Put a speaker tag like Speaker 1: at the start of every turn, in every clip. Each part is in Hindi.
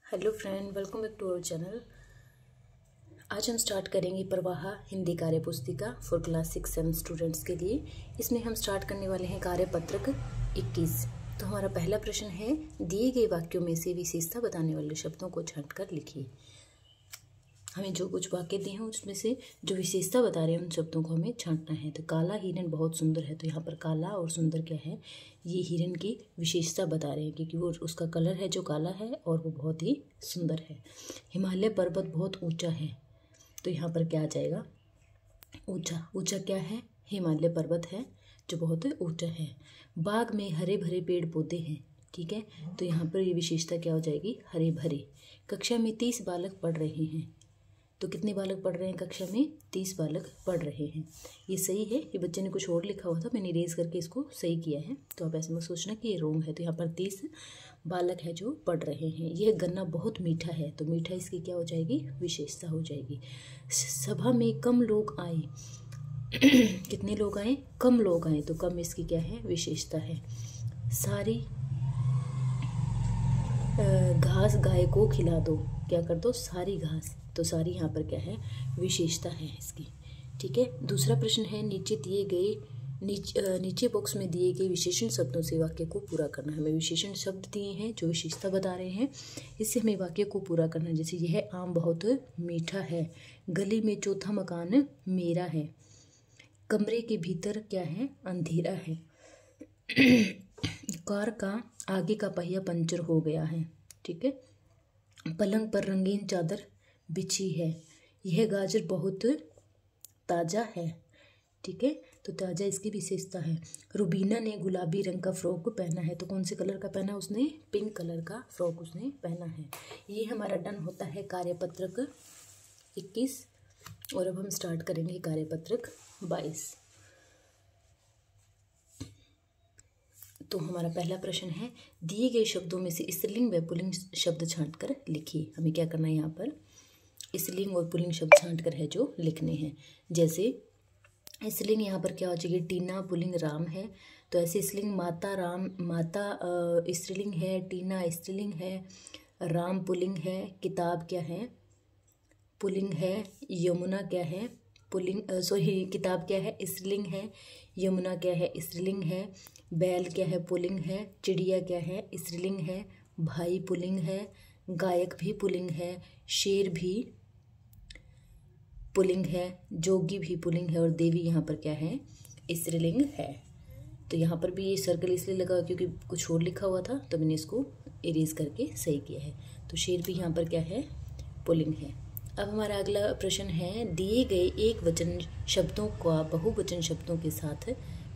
Speaker 1: Hello friend, welcome back to our channel. आज हम स्टार्ट करेंगे प्रवाह हिंदी कार्य पुस्तिका फॉर क्लास 6-7 स्टूडेंट्स के लिए। इसमें हम स्टार्ट करने वाले हैं कार्यपत्रक 21। तो हमारा पहला प्रश्न है, दिए गए वाक्यों में से विशेषता बताने वाले शब्दों को छांटकर लिखिए। हमें जो कुछ वाक्य दिए हैं उसमें से जो विशेषता बता रहे हैं उन शब्दों को हमें छांटना है। तो काला हिरन बहुत सुंदर है, तो यहाँ पर काला और सुंदर क्या है, ये हिरन की विशेषता बता रहे हैं क्योंकि वो उसका कलर है जो काला है और वो बहुत ही सुंदर है। हिमालय पर्वत बहुत ऊंचा है, तो यहाँ पर क्या आ जाएगा, ऊंचा। ऊंचा क्या है, हिमालय पर्वत है जो बहुत ऊंचा है। बाग में हरे भरे पेड़ पौधे हैं, ठीक है, तो यहाँ पर ये विशेषता क्या हो जाएगी, हरे भरे। कक्षा में 30 बालक पढ़ रहे हैं, तो कितने बालक पढ़ रहे हैं, कक्षा में 30 बालक पढ़ रहे हैं। ये सही है, ये बच्चे ने कुछ और लिखा हुआ था, मैंने इरेज करके इसको सही किया है। तो आप ऐसे मत सोचना कि ये रॉन्ग है। तो यहाँ पर 30 बालक है जो पढ़ रहे हैं। यह गन्ना बहुत मीठा है, तो मीठा इसकी क्या हो जाएगी, विशेषता हो जाएगी। सभा में कम लोग आए, कितने लोग आए, कम लोग आए, तो कम इसकी क्या है, विशेषता है। सारी घास गाय को खिला दो, क्या कर दो, सारी घास, तो सारी यहाँ पर क्या है, विशेषता है इसकी, ठीक है। दूसरा प्रश्न है, नीचे बॉक्स में दिए गए विशेषण शब्दों से वाक्य को पूरा करना है। हमें विशेषण शब्द दिए हैं जो विशेषता बता रहे हैं, इससे हमें वाक्य को पूरा करना है। जैसे यह आम बहुत मीठा है, गली में चौथा मकान मेरा है, कमरे के भीतर क्या है, अंधेरा है, कार का आगे का पहिया पंचर हो गया है, ठीक है। पलंग पर रंगीन चादर बिछी है, यह गाजर बहुत ताज़ा है, ठीक है, तो ताज़ा इसकी विशेषता है। रुबीना ने गुलाबी रंग का फ्रॉक पहना है, तो कौन से कलर का पहना, उसने पिंक कलर का फ्रॉक उसने पहना है। ये हमारा डन होता है कार्यपत्रक 21। और अब हम स्टार्ट करेंगे कार्यपत्रक 22। तो हमारा पहला प्रश्न है, दिए गए शब्दों में से स्त्रीलिंग व पुल्लिंग शब्द छांटकर लिखिए। हमें क्या करना है, यहाँ पर स्त्रीलिंग और पुल्लिंग शब्द छांटकर है जो लिखने हैं। जैसे स्त्रीलिंग यहाँ पर क्या हो जाएगी, टीना, पुल्लिंग राम है, तो ऐसे स्त्रीलिंग माता, राम माता स्त्रीलिंग है, टीना स्त्रीलिंग है, राम पुल्लिंग है, किताब क्या है, पुल्लिंग है, यमुना क्या है, पुल्लिंग किताब क्या है, स्त्रीलिंग है, यमुना क्या है, स्त्रीलिंग है, बैल क्या है, पुल्लिंग है, चिड़िया क्या है, स्त्रीलिंग है, भाई पुल्लिंग है, गायक भी पुल्लिंग है, शेर भी पुल्लिंग है, जोगी भी पुल्लिंग है, और देवी यहाँ पर क्या है, स्त्रीलिंग है। तो यहाँ पर भी ये सर्कल इसलिए लगा क्योंकि कुछ और लिखा हुआ था, तो मैंने इसको इरेज करके सही किया है। तो शेर भी यहाँ पर क्या है, पुल्लिंग है। अब हमारा अगला प्रश्न है, दिए गए एक वचन शब्दों का बहुवचन शब्दों के साथ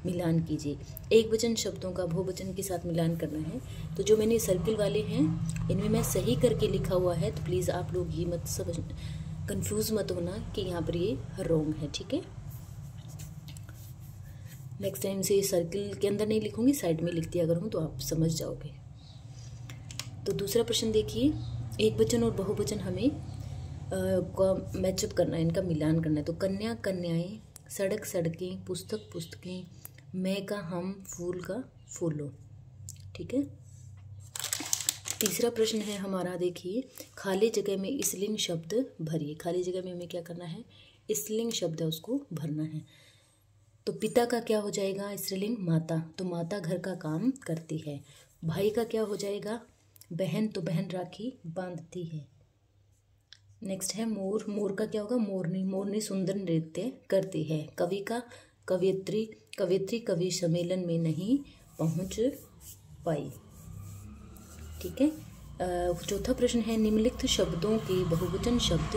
Speaker 1: मिलान कीजिए। एक वचन शब्दों का बहुवचन के साथ मिलान करना है। तो जो मैंने सर्किल वाले हैं इनमें मैं सही करके लिखा हुआ है, तो प्लीज़ आप लोग ये मत समझ, कंफ्यूज मत होना कि यहाँ पर ये रॉन्ग है, ठीक है। नेक्स्ट टाइम से सर्किल के अंदर नहीं लिखूंगी, साइड में लिख दिया करूँ तो आप समझ जाओगे। तो दूसरा प्रश्न देखिए, एक वचन और बहुवचन हमें का मैचअप करना है, इनका मिलान करना है। तो कन्या कन्याएं, सड़क सड़कें, पुस्तक पुस्तकें, मैं का हम, फूल का फूलों, ठीक है। तीसरा प्रश्न है हमारा, देखिए, खाली जगह में स्त्रीलिंग शब्द भरिए। खाली जगह में हमें क्या करना है, स्त्रीलिंग शब्द है उसको भरना है। तो पिता का क्या हो जाएगा, स्त्रीलिंग माता, तो माता घर का काम करती है। भाई का क्या हो जाएगा, बहन, तो बहन राखी बांधती है। नेक्स्ट है मोर, मोर का क्या होगा, मोरनी, मोरनी सुंदर नृत्य करती है। कवि का कवयित्री, कवयित्री कवि सम्मेलन में नहीं पहुंच पाई, ठीक है। चौथा प्रश्न है, निम्नलिखित शब्दों के बहुवचन शब्द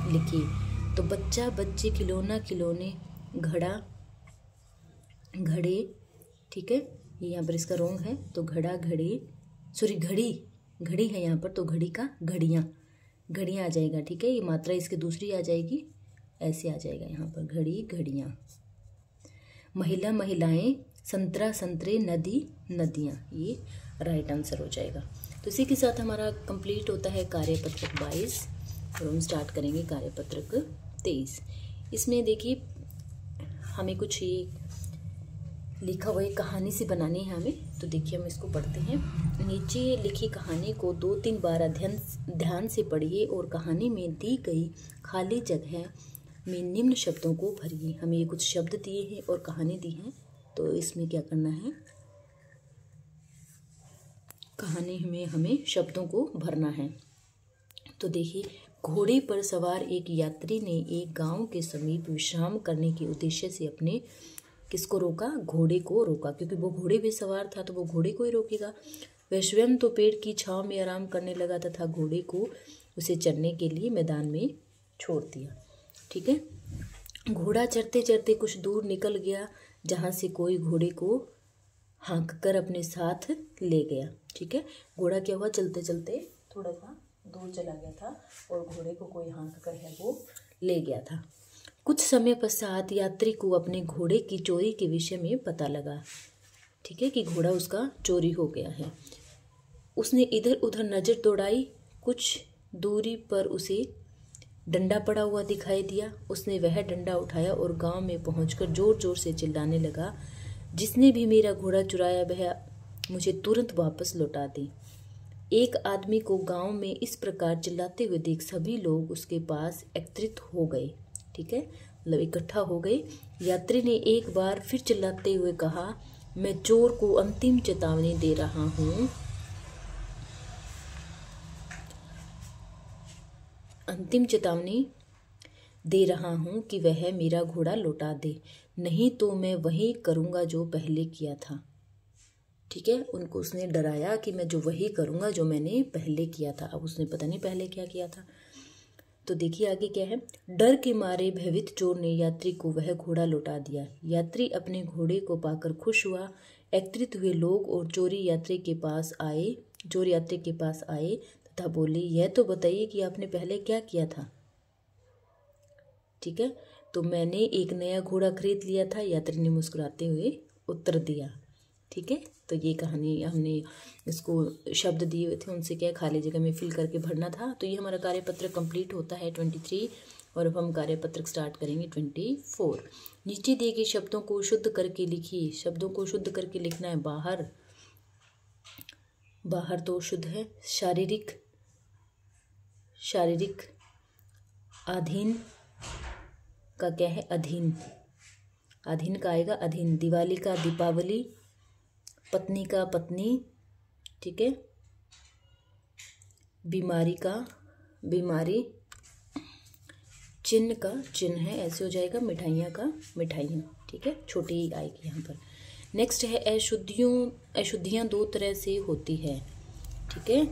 Speaker 1: लिखिए। तो बच्चा, बच्चे, खिलौना, खिलौने, घड़ा, घड़े, ठीक है, ये यहाँ पर इसका रॉन्ग है, तो घड़ा, घड़े, सॉरी घड़ी, घड़ी है यहाँ पर, तो घड़ी का घड़ियाँ, घड़ियाँ आ जाएगा, ठीक है। ये मात्रा इसके दूसरी आ जाएगी, ऐसे आ जाएगा यहाँ पर, घड़ी, घड़ियाँ। महिला, महिलाएं, संतरा, संतरे, नदी, नदियाँ, ये राइट आंसर हो जाएगा। तो इसी के साथ हमारा कंप्लीट होता है कार्यपत्रक 22। और हम स्टार्ट करेंगे कार्यपत्रक 23। इसमें देखिए हमें कुछ ये लिखा हुआ एक कहानी सी बनानी है हमें। तो देखिए हम इसको पढ़ते हैं। नीचे लिखी कहानी को 2-3 बार ध्यान से पढ़िए और कहानी में दी गई खाली जगह में निम्न शब्दों को भरिए। हमें ये कुछ शब्द दिए हैं और कहानी दी है, तो इसमें क्या करना है, कहानी में हमें शब्दों को भरना है। तो देखिए, घोड़े पर सवार एक यात्री ने एक गांव के समीप विश्राम करने के उद्देश्य से अपने किसको रोका, घोड़े को रोका, क्योंकि वो घोड़े पे सवार था तो वो घोड़े को ही रोकेगा। वह स्वयं तो पेड़ की छांव में आराम करने लगा तथा घोड़े को उसे चरने के लिए मैदान में छोड़ दिया। ठीक है, घोड़ा चरते चरते कुछ दूर निकल गया, जहाँ से कोई घोड़े को हाँक कर अपने साथ ले गया। ठीक है, घोड़ा क्या हुआ, चलते चलते थोड़ा सा दूर चला गया था और घोड़े को कोई हाँक कर है वो ले गया था। कुछ समय पश्चात यात्री को अपने घोड़े की चोरी के विषय में पता लगा। ठीक है, कि घोड़ा उसका चोरी हो गया है। उसने इधर उधर नज़र दौड़ाई, कुछ दूरी पर उसे डंडा पड़ा हुआ दिखाई दिया। उसने वह डंडा उठाया और गांव में पहुंचकर जोर जोर से चिल्लाने लगा, जिसने भी मेरा घोड़ा चुराया वह मुझे तुरंत वापस लौटा दे। एक आदमी को गांव में इस प्रकार चिल्लाते हुए देख सभी लोग उसके पास एकत्रित हो गए। ठीक है, मतलब इकट्ठा हो गए। यात्री ने एक बार फिर चिल्लाते हुए कहा, मैं चोर को अंतिम चेतावनी दे रहा हूँ, अंतिम चेतावनी दे रहा हूँ कि वह मेरा घोड़ा लौटा दे, नहीं तो मैं वही करूँगा जो पहले किया था। ठीक है, उनको उसने डराया कि मैं जो वही करूँगा जो मैंने पहले किया था। अब उसने पता नहीं पहले क्या किया था। तो देखिए आगे क्या है। डर के मारे भयभीत चोर ने यात्री को वह घोड़ा लौटा दिया। यात्री अपने घोड़े को पाकर खुश हुआ। एकत्रित हुए लोग और चोर यात्री के पास आए तथा बोले, यह तो बताइए कि आपने पहले क्या किया था। ठीक है, तो मैंने एक नया घोड़ा खरीद लिया था, यात्री ने मुस्कुराते हुए उत्तर दिया। ठीक है, तो ये कहानी हमने इसको शब्द दिए हुए थे, उनसे क्या खाली जगह में फिल करके भरना था। तो ये हमारा कार्यपत्र कंप्लीट होता है 23 और अब हम कार्यपत्र स्टार्ट करेंगे 24। नीचे दिए गए शब्दों को शुद्ध करके लिखिए। शब्दों को शुद्ध करके लिखना है। बाहर, बाहर तो शुद्ध है। शारीरिक, शारीरिक। अधीन का क्या है, अधीन, अधीन का आएगा अधीन। दिवाली का दीपावली, पत्नी का पत्नी। ठीक है, बीमारी का बीमारी, चिन्ह का चिन्ह है, ऐसे हो जाएगा। मिठाइयाँ का मिठाइयाँ। ठीक है, छोटी ही आएगी यहाँ पर। नेक्स्ट है अशुद्धियाँ दो तरह से होती है। ठीक है,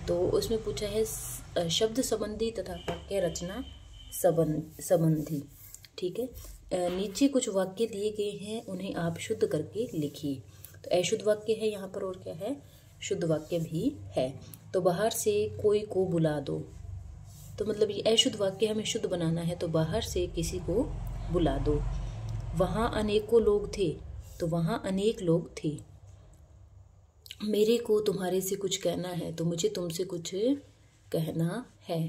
Speaker 1: तो उसमें पूछा है शब्द संबंधी तथा वाक्य रचना संबंधी। ठीक है, नीचे कुछ वाक्य दिए गए हैं, उन्हें आप शुद्ध करके लिखिए। तो अशुद्ध वाक्य है यहाँ पर और क्या है, शुद्ध वाक्य भी है। तो बाहर से कोई को बुला दो, तो मतलब ये अशुद्ध वाक्य हमें शुद्ध बनाना है, तो बाहर से किसी को बुला दो। वहाँ अनेकों लोग थे, तो वहाँ अनेक लोग थे। मेरे को तुम्हारे से कुछ कहना है, तो मुझे तुमसे कुछ कहना है।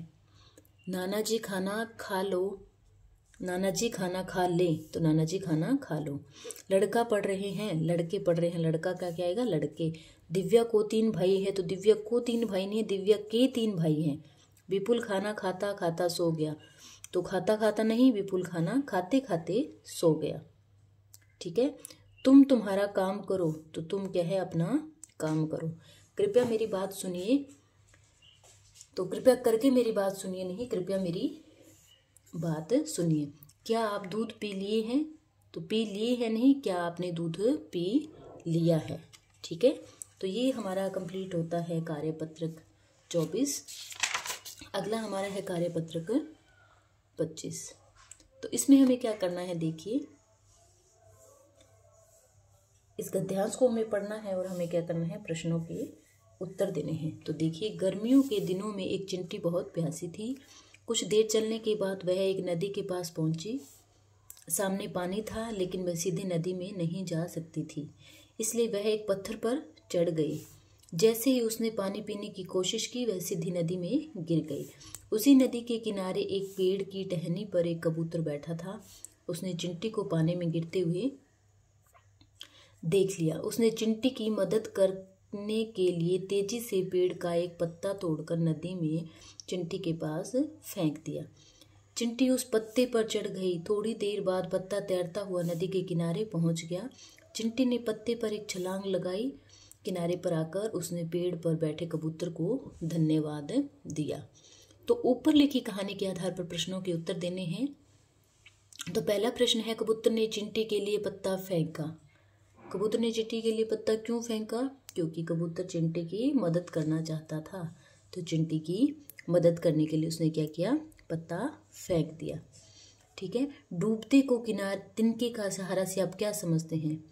Speaker 1: नाना जी खाना खा लो, नाना जी खाना खा ले, तो नाना जी खाना खा लो। लड़का पढ़ रहे हैं, लड़के पढ़ रहे हैं, लड़का का क्या आएगा, लड़के। दिव्या को 3 भाई है, तो दिव्या को 3 भाई नहीं है, दिव्या के 3 भाई हैं। विपुल खाना खाता खाता सो गया, तो खाता खाता नहीं, विपुल खाना खाते खाते सो गया। ठीक है, तुम तुम्हारा काम करो, तो तुम क्या है, अपना काम करो। कृपया मेरी बात सुनिए, तो कृपया करके मेरी बात सुनिए नहीं, कृपया मेरी बात सुनिए। क्या आप दूध पी लिए हैं, तो पी लिए हैं नहीं, क्या आपने दूध पी लिया है। ठीक है, तो ये हमारा कंप्लीट होता है कार्यपत्रक 24। अगला हमारा है कार्यपत्रक 25। तो इसमें हमें क्या करना है, देखिए इस गद्यांश को हमें पढ़ना है और हमें क्या करना है, प्रश्नों के उत्तर देने हैं। तो देखिए, गर्मियों के दिनों में एक चिंटी बहुत प्यासी थी। कुछ देर चलने के बाद वह एक नदी के पास पहुंची। सामने पानी था, लेकिन वह सीधे नदी में नहीं जा सकती थी, इसलिए वह एक पत्थर पर चढ़ गई। जैसे ही उसने पानी पीने की कोशिश की, वह सीधी नदी में गिर गई। उसी नदी के किनारे एक पेड़ की टहनी पर एक कबूतर बैठा था। उसने चिंटी को पानी में गिरते हुए देख लिया। उसने चिंटी की मदद करने के लिए तेजी से पेड़ का एक पत्ता तोड़कर नदी में चिंटी के पास फेंक दिया। चिंटी उस पत्ते पर चढ़ गई। थोड़ी देर बाद पत्ता तैरता हुआ नदी के किनारे पहुंच गया। चिंटी ने पत्ते पर एक छलांग लगाई। किनारे पर आकर उसने पेड़ पर बैठे कबूतर को धन्यवाद दिया। तो ऊपर लिखी कहानी के आधार पर प्रश्नों के उत्तर देने हैं। तो पहला प्रश्न है, कबूतर ने चिंटी के लिए पत्ता फेंका। कबूतर ने चिंटी के लिए पत्ता क्यों फेंका? क्योंकि कबूतर चिंटी की मदद करना चाहता था। तो चिंटी की मदद करने के लिए उसने क्या किया? पत्ता फेंक दिया। ठीक है। डूबते को किनारे तिनके का सहारा से आप क्या समझते हैं?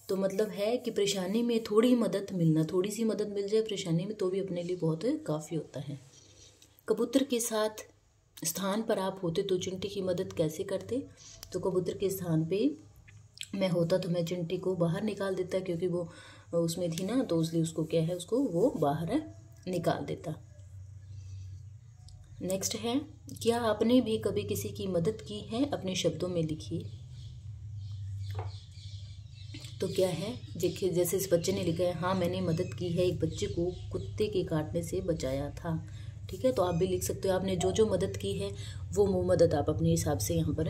Speaker 1: तो मतलब है कि परेशानी में थोड़ी मदद मिलना, थोड़ी सी मदद मिल जाए परेशानी में तो भी अपने लिए बहुत काफ़ी होता है। कबूतर के साथ स्थान पर आप होते तो चिंटी की मदद कैसे करते? तो कबूतर के स्थान पे मैं होता तो मैं चिंटी को बाहर निकाल देता, क्योंकि वो उसमें थी ना, तो इसलिए उसको क्या है, उसको वो बाहर निकाल देता। नेक्स्ट है, क्या आपने भी कभी किसी की मदद की है? अपने शब्दों में लिखिए। तो क्या है, देखिए जैसे इस बच्चे ने लिखा है, हाँ मैंने मदद की है, एक बच्चे को कुत्ते के काटने से बचाया था। ठीक है, तो आप भी लिख सकते हो। आपने जो जो मदद की है वो मदद आप अपने हिसाब से यहाँ पर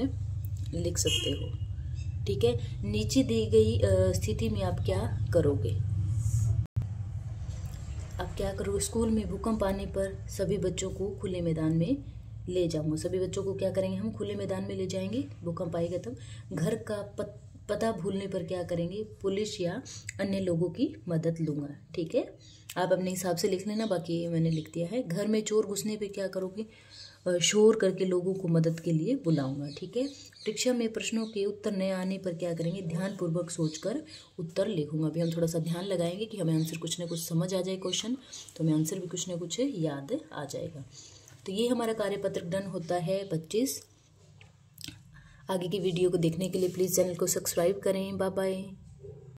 Speaker 1: लिख सकते हो। ठीक है, नीचे दी गई स्थिति में आप क्या करोगे? आप क्या करोगे? स्कूल में भूकंप आने पर सभी बच्चों को खुले मैदान में ले जाऊंगा। सभी बच्चों को क्या करेंगे? हम खुले मैदान में ले जाएंगे, भूकंप आएगा तब। घर का पता भूलने पर क्या करेंगे? पुलिस या अन्य लोगों की मदद लूंगा। ठीक है, आप अपने हिसाब से लिख लेना, बाकी मैंने लिख दिया है। घर में चोर घुसने पे क्या करोगे? शोर करके लोगों को मदद के लिए बुलाऊंगा। ठीक है, परीक्षा में प्रश्नों के उत्तर न आने पर क्या करेंगे? ध्यानपूर्वक सोचकर उत्तर लिखूंगा। अभी हम थोड़ा सा ध्यान लगाएंगे कि हमें आंसर कुछ ना कुछ समझ आ जाए क्वेश्चन, तो हमें आंसर भी कुछ ना कुछ याद आ जाएगा। तो ये हमारा कार्यपत्र डन होता है 25। आगे की वीडियो को देखने के लिए प्लीज़ चैनल को सब्सक्राइब करें। Bye bye.